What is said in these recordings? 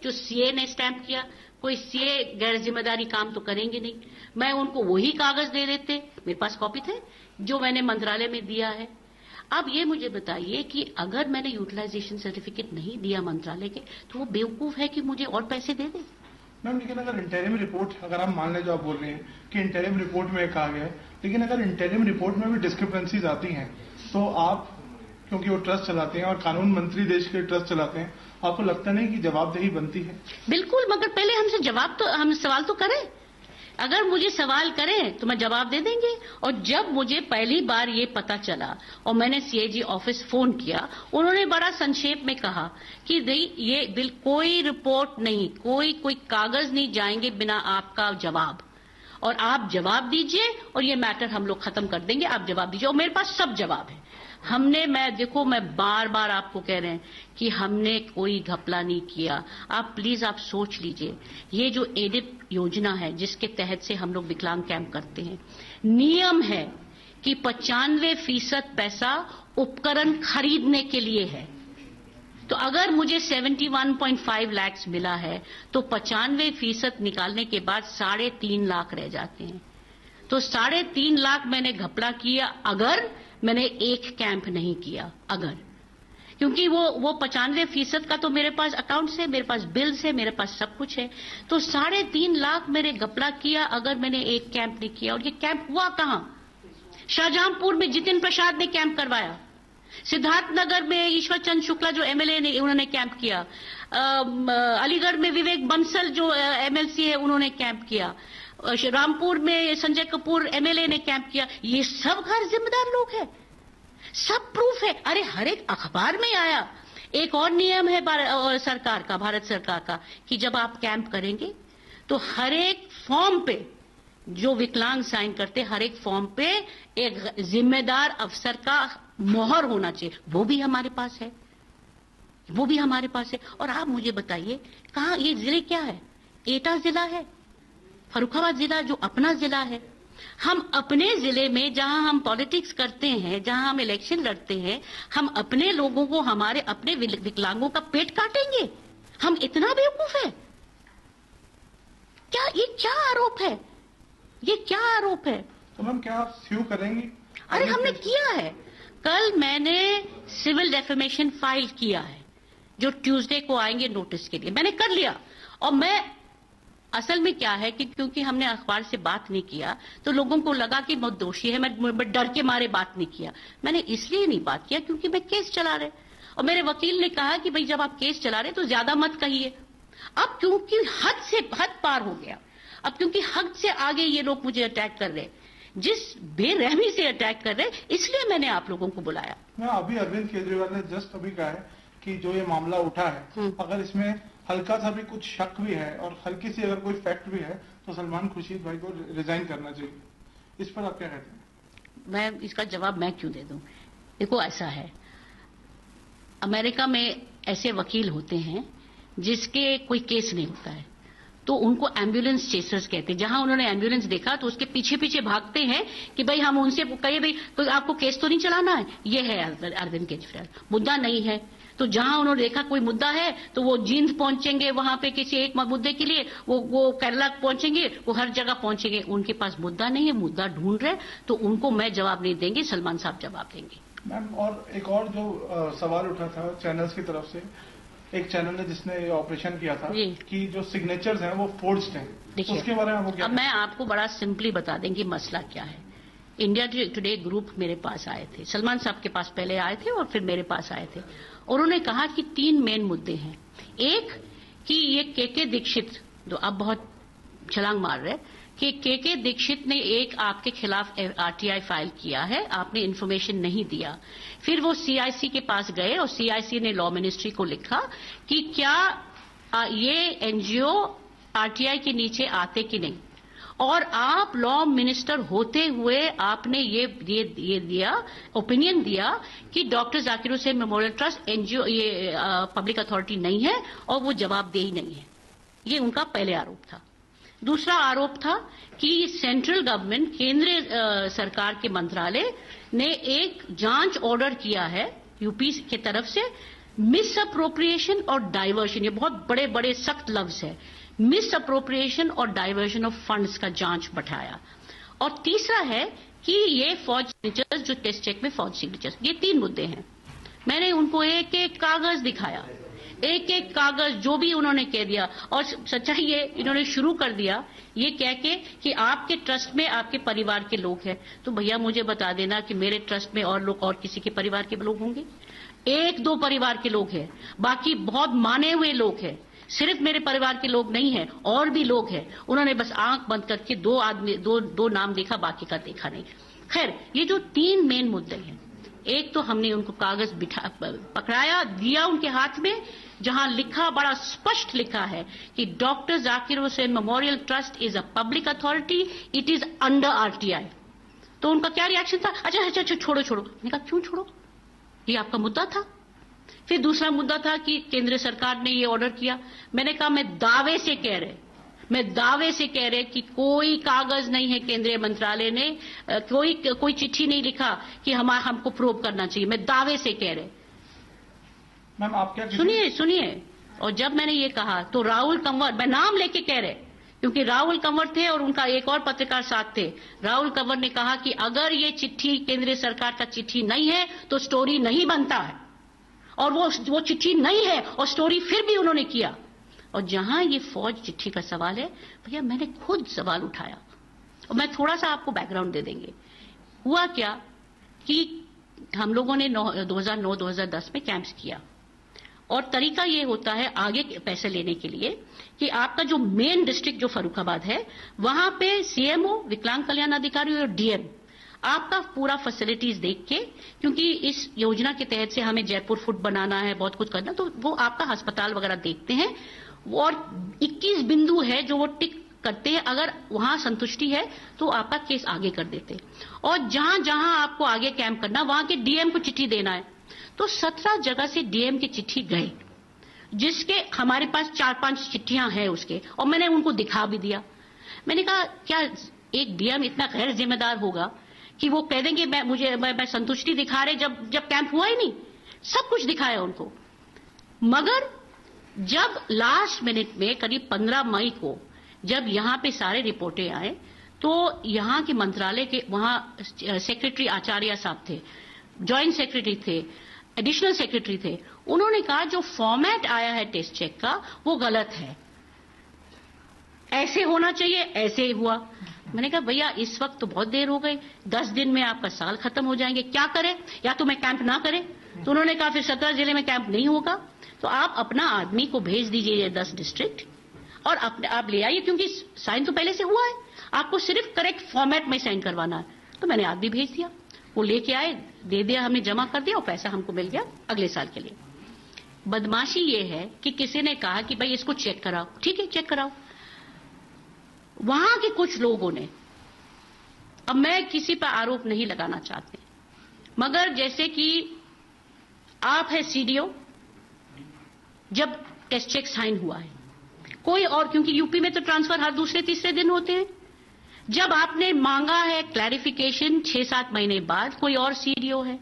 जो सीए ने स्टैंप किया। कोई सीए गैर जिम्मेदारी काम तो करेंगे नहीं। मैं उनको वही कागज दे देते, मेरे पास कॉपी थे, जो मैंने मंत्रालय में दिया है। अब ये मुझे बताइए कि अगर मैंने यूटिलाइजेशन सर्टिफिकेट नहीं दिया मंत्रालय के, तो वो बेवकूफ है कि मुझे और पैसे दे दे। मैम, लेकिन अगर इंटरिम रिपोर्ट, अगर आप मान लें जो आप बोल रहे हैं कि इंटरिम रिपोर्ट में कहा गया है, लेकिन अगर इंटरिम रिपोर्ट में भी डिस्क्रिपेंसीज आती हैं, तो आप, क्योंकि वो ट्रस्ट चलाते हैं और कानून मंत्री देश के ट्रस्ट चलाते हैं, आपको लगता नहीं कि जवाबदेही बनती है? बिल्कुल, मगर पहले हमसे हम सवाल तो करें। अगर मुझे सवाल करें तो मैं जवाब दे देंगे। और जब मुझे पहली बार ये पता चला और मैंने सीएजी ऑफिस फोन किया, उन्होंने बड़ा संक्षेप में कहा कि ये कोई रिपोर्ट नहीं, कोई कागज नहीं जाएंगे बिना आपका जवाब, और आप जवाब दीजिए और ये मैटर हम लोग खत्म कर देंगे, आप जवाब दीजिए। और मेरे पास सब जवाब है। मैं बार बार आपको कह रहे हैं कि हमने कोई घपला नहीं किया। आप प्लीज आप सोच लीजिए, ये जो एडिप योजना है जिसके तहत से हम लोग विकलांग कैंप करते हैं, नियम है कि 95% पैसा उपकरण खरीदने के लिए है। तो अगर मुझे 71.5 लाख मिला है तो 95% निकालने के बाद 3.5 लाख रह जाते हैं। तो 3.5 लाख मैंने घपला किया अगर मैंने एक कैंप नहीं किया, अगर, क्योंकि वो 95% का तो मेरे पास अकाउंट्स है, मेरे पास बिल्स है, मेरे पास सब कुछ है। तो 3.5 लाख मैंने घपला किया अगर मैंने एक कैंप नहीं किया। और ये कैंप हुआ कहां? शाहजहांपुर में जितिन प्रसाद ने कैंप करवाया, सिद्धार्थनगर में ईश्वर चंद शुक्ला जो एमएलए ने, उन्होंने कैंप किया, अलीगढ़ में विवेक बंसल जो एमएलसी है उन्होंने कैंप किया, रामपुर में संजय कपूर एमएलए ने कैंप किया। ये सब गैर जिम्मेदार लोग हैं, सब प्रूफ है। अरे हर एक अखबार में आया। एक और नियम है भारत सरकार का कि जब आप कैंप करेंगे तो हर एक फॉर्म पे जो विकलांग साइन करते, हर एक फॉर्म पे एक जिम्मेदार अफसर का मोहर होना चाहिए। वो भी हमारे पास है, वो भी हमारे पास है। और आप मुझे बताइए, कहाँ ये जिले क्या है? एटा जिला है, फर्रुखाबाद जिला जो अपना जिला है। हम अपने जिले में जहां हम पॉलिटिक्स करते हैं, जहां हम इलेक्शन लड़ते हैं, हम अपने लोगों को, हमारे अपने विकलांगों का पेट काटेंगे? हम इतना बेवकूफ है क्या? ये क्या आरोप है? ये क्या आरोप है? तो मैम, क्या आप स्यू करेंगी? अरे हमने किया है। कल मैंने सिविल डेफेमेशन फाइल किया है, जो ट्यूसडे को आएंगे नोटिस के लिए, मैंने कर लिया। और मैं असल में क्या है कि क्योंकि हमने अखबार से बात नहीं किया तो लोगों को लगा कि बहुत दोषी है। मैं डर के मारे बात नहीं किया। मैंने इसलिए नहीं बात किया क्योंकि मैं केस चला रहे, और मेरे वकील ने कहा कि भाई जब आप केस चला रहे तो ज्यादा मत कहिए। अब क्योंकि हद पार हो गया, अब क्योंकि हद से आगे ये लोग मुझे अटैक कर रहे, जिस बेरहमी से अटैक कर रहे, इसलिए मैंने आप लोगों को बुलाया। अभी अरविंद केजरीवाल ने जस्ट अभी कहा है कि जो ये मामला उठा है, अगर इसमें हल्का सा भी कुछ शक भी है और हल्की सी अगर कोई फैक्ट भी है तो सलमान खुर्शीद भाई को रिजाइन करना चाहिए। इस पर आप क्या कहते हैं? मैं इसका जवाब मैं क्यों दे दूं? देखो, ऐसा है, अमेरिका में ऐसे वकील होते हैं जिसके कोई केस नहीं होता है, तो उनको एम्बुलेंस चेसर्स कहते हैं। जहां उन्होंने एम्बुलेंस देखा तो उसके पीछे पीछे भागते हैं कि भाई हम उनसे कहिए भाई कोई आपको केस तो नहीं चलाना है। ये है अरविंद केजरीवाल। मुद्दा नहीं है तो जहां उन्होंने देखा कोई मुद्दा है तो वो जींद पहुंचेंगे वहां पे किसी एक मुद्दे के लिए, वो केरला पहुंचेंगे, वो हर जगह पहुंचेंगे। उनके पास मुद्दा नहीं है, मुद्दा ढूंढ रहे, तो उनको मैं जवाब नहीं देंगे, सलमान साहब जवाब देंगे। मैम, और एक और जो सवाल उठा था चैनल्स की तरफ से, एक चैनल ने जिसने ऑपरेशन किया था कि जो सिग्नेचर्स हैं वो फोर्ज्ड हैं, उसके बारे में आपको क्या? अब मैं आपको बड़ा सिंपली बता देंगे मसला क्या है। इंडिया टुडे ग्रुप मेरे पास आए थे, सलमान साहब के पास पहले आए थे और फिर मेरे पास आए थे। उन्होंने कहा कि 3 मेन मुद्दे हैं। एक कि ये केके दीक्षित, जो अब बहुत छलांग मार रहे, कि केके दीक्षित ने एक आपके खिलाफ आरटीआई फाइल किया है, आपने इन्फॉर्मेशन नहीं दिया। फिर वो सीआईसी के पास गए और सीआईसी ने लॉ मिनिस्ट्री को लिखा कि क्या ये एनजीओ आरटीआई के नीचे आते कि नहीं, और आप लॉ मिनिस्टर होते हुए आपने ये दिया ओपिनियन दिया कि doctor Zakir Hussain memorial trust NGO ये पब्लिक अथॉरिटी नहीं है और वो जवाबदेही नहीं है। ये उनका पहले आरोप था। दूसरा आरोप था कि सेंट्रल गवर्नमेंट, केंद्रीय सरकार के मंत्रालय ने एक जांच ऑर्डर किया है यूपी के तरफ से मिस अप्रोप्रिएशन और डाइवर्शन, ये बहुत बड़े बड़े सख्त लफ्ज है। मिस अप्रोप्रिएशन और डाइवर्शन ऑफ फंड्स का जांच बढ़ाया। और तीसरा है कि ये फौज सिग्नेचर्स, जो टेस्ट चेक में फौज सिग्नेचर्स, ये 3 मुद्दे हैं। मैंने उनको एक एक कागज दिखाया, एक एक कागज जो भी उन्होंने कह दिया। और सच्चाई ये इन्होंने शुरू कर दिया ये कह के कि आपके ट्रस्ट में आपके परिवार के लोग हैं। तो भैया मुझे बता देना कि मेरे ट्रस्ट में और लोग और किसी के परिवार के लोग होंगे? 1-2 परिवार के लोग हैं, बाकी बहुत माने हुए लोग हैं। सिर्फ मेरे परिवार के लोग नहीं है, और भी लोग हैं। उन्होंने बस आंख बंद करके 2 नाम देखा, बाकी का देखा नहीं। खैर, ये जो 3 मेन मुद्दे हैं, एक तो हमने उनको कागज पकड़ाया, दिया उनके हाथ में, जहां लिखा, बड़ा स्पष्ट लिखा है कि doctor Zakir Hussain memorial trust is a public authority, it is under RTI. तो उनका क्या रिएक्शन था? अच्छा छोड़ो। मैंने कहा क्यों छोड़ो, ये आपका मुद्दा था। फिर दूसरा मुद्दा था कि केंद्र सरकार ने ये ऑर्डर किया। मैंने कहा मैं दावे से कह रहे कि कोई कागज नहीं है, केंद्रीय मंत्रालय ने कोई चिट्ठी नहीं लिखा कि हमको प्रूव करना चाहिए। मैं दावे से कह रहे। मैम आप क्या सुनिए। और जब मैंने ये कहा तो राहुल कंवर, मैं नाम लेके कह रहे, क्योंकि राहुल कंवर थे और उनका एक और पत्रकार साथ थे। राहुल कंवर ने कहा कि अगर ये चिट्ठी केंद्रीय सरकार का चिट्ठी नहीं है तो स्टोरी नहीं बनता है, और वो चिट्ठी नहीं है और स्टोरी फिर भी उन्होंने किया। और जहां ये फौज चिट्ठी का सवाल है, भैया मैंने खुद सवाल उठाया। और मैं थोड़ा सा आपको बैकग्राउंड दे देंगे। हुआ क्या कि हम लोगों ने 2009-2010 में कैंप्स किया, और तरीका ये होता है आगे पैसे लेने के लिए कि आपका जो मेन डिस्ट्रिक्ट जो फर्रुखाबाद है, वहां पे सीएमओ, विकलांग कल्याण अधिकारी और डीएम आपका पूरा फैसिलिटीज देख के, क्योंकि इस योजना के तहत से हमें जयपुर फुट बनाना है, बहुत कुछ करना, तो वो आपका अस्पताल वगैरह देखते हैं। और 21 बिंदु है जो वो टिक करते हैं। अगर वहां संतुष्टि है तो आपका केस आगे कर देते हैं। और जहां जहां आपको आगे कैंप करना, वहां के डीएम को चिट्ठी देना है। तो 17 जगह से डीएम की चिट्ठी गए, जिसके हमारे पास 4-5 चिट्ठियां हैं उसके, और मैंने उनको दिखा भी दिया। मैंने कहा क्या एक डीएम इतना गैर जिम्मेदार होगा कि वो कह देंगे मैं संतुष्टि दिखा रहे, जब कैंप हुआ ही नहीं। सब कुछ दिखाया उनको। मगर जब लास्ट मिनट में करीब 15 मई को जब यहां पे सारे रिपोर्टें आए, तो यहां के मंत्रालय के वहां सेक्रेटरी आचार्य साहब थे, ज्वाइंट सेक्रेटरी थे, एडिशनल सेक्रेटरी थे। उन्होंने कहा जो फॉर्मेट आया है टेस्ट चेक का वो गलत है, ऐसे होना चाहिए, ऐसे हुआ। मैंने कहा भैया इस वक्त तो बहुत देर हो गई, 10 दिन में आपका साल खत्म हो जाएंगे, क्या करें? या तो मैं कैंप ना करें। तो उन्होंने कहा फिर 17 जिले में कैंप नहीं होगा, तो आप अपना आदमी को भेज दीजिए 10 डिस्ट्रिक्ट, और आप ले आइए, क्योंकि साइन तो पहले से हुआ है, आपको सिर्फ करेक्ट फॉर्मेट में साइन करवाना है। तो मैंने आदमी भेज दिया, वो लेके आए, दे दिया, हमने जमा कर दिया और पैसा हमको मिल गया अगले साल के लिए। बदमाशी ये है कि किसी ने कहा कि भाई इसको चेक कराओ। ठीक है, चेक कराओ। वहां के कुछ लोगों ने, अब मैं किसी पर आरोप नहीं लगाना चाहते, मगर जैसे कि आप है सीडीओ, जब टेस्ट चेक साइन हुआ है, कोई और, क्योंकि यूपी में तो ट्रांसफर हर दूसरे-तीसरे दिन होते हैं, जब आपने मांगा है क्लैरिफिकेशन 6-7 महीने बाद, कोई और सीडीओ है,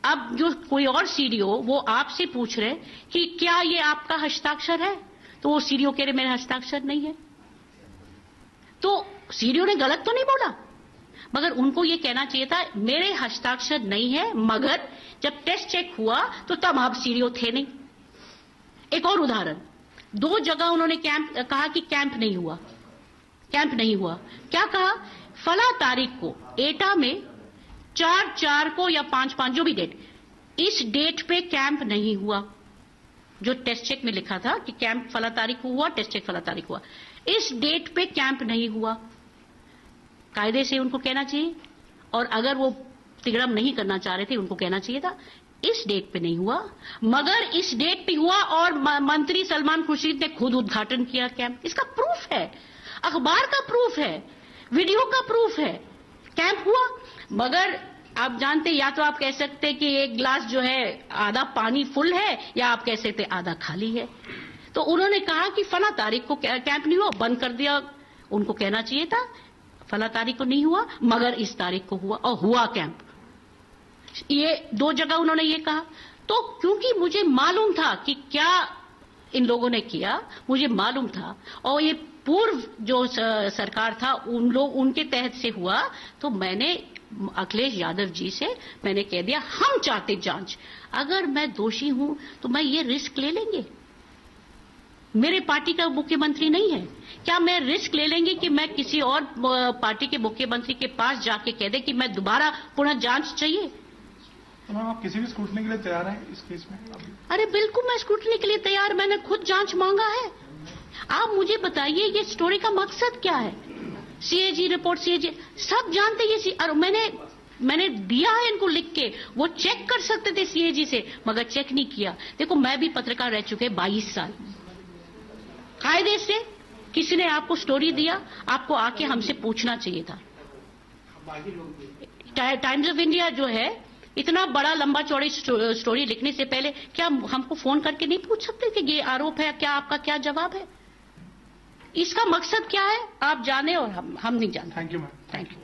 अब जो कोई और सीडीओ वो आपसे पूछ रहे कि क्या ये आपका हस्ताक्षर है, तो वो सीडीओ कह रहे मेरा हस्ताक्षर नहीं है। तो सीडीओ ने गलत तो नहीं बोला, मगर उनको ये कहना चाहिए था मेरे हस्ताक्षर नहीं है, मगर जब टेस्ट चेक हुआ तो तब आप सीडीओ थे नहीं। एक और उदाहरण, 2 जगह उन्होंने कहा कि कैंप नहीं हुआ। क्या कहा? फला तारीख को एटा में 4-4 को या 5-5 जो भी डेट, इस डेट पे कैंप नहीं हुआ। जो टेस्ट चेक में लिखा था कि कैंप फला तारीख को हुआ, टेस्ट चेक फला तारीख हुआ, इस डेट पे कैंप नहीं हुआ। कायदे से उनको कहना चाहिए, और अगर वो तिगड़म नहीं करना चाह रहे थे उनको कहना चाहिए था इस डेट पे नहीं हुआ, मगर इस डेट पे हुआ, और मंत्री सलमान खुर्शीद ने खुद उद्घाटन किया कैंप। इसका प्रूफ है, अखबार का प्रूफ है, वीडियो का प्रूफ है, कैंप हुआ। मगर आप जानते, या तो आप कह सकते कि एक गिलास जो है आधा पानी फुल है, या आप कह सकते आधा खाली है। तो उन्होंने कहा कि फला तारीख को कैंप नहीं हुआ, बंद कर दिया। उनको कहना चाहिए था फला तारीख को नहीं हुआ, मगर इस तारीख को हुआ, और हुआ कैंप। ये 2 जगह उन्होंने ये कहा। तो क्योंकि मुझे मालूम था कि क्या इन लोगों ने किया, मुझे मालूम था, और ये पूर्व जो सरकार था उनके तहत से हुआ, तो मैंने अखिलेश यादव जी से मैंने कह दिया हम चाहते जांच, अगर मैं दोषी हूं तो मैं ये रिस्क ले लेंगे। मेरे पार्टी का मुख्यमंत्री नहीं है, क्या मैं रिस्क ले लेंगे कि मैं किसी और पार्टी के मुख्यमंत्री के पास जाके कह दे कि मैं दोबारा पुनः जांच चाहिए? तो मैम आप किसी भी स्क्रूटनी के लिए तैयार हैं इस केस में? अरे बिल्कुल मैं स्क्रूटनी के लिए तैयार, मैंने खुद जांच मांगा है। आप मुझे बताइए ये स्टोरी का मकसद क्या है? सीएजी रिपोर्ट, सीएजी सब जानते हैं, और मैंने दिया है इनको लिख के, वो चेक कर सकते थे सीएजी से, मगर चेक नहीं किया। देखो मैं भी पत्रकार रह चुके 22 साल, कायदे से किसी ने आपको स्टोरी दिया, आपको आके हमसे पूछना चाहिए था। टाइम्स ऑफ इंडिया जो है इतना बड़ा लंबा चौड़ी स्टोरी लिखने से पहले क्या हमको फोन करके नहीं पूछ सकते कि ये आरोप है, क्या आपका क्या जवाब है? इसका मकसद क्या है आप जाने और हम नहीं जानते। Thank you ma'am. Thank you.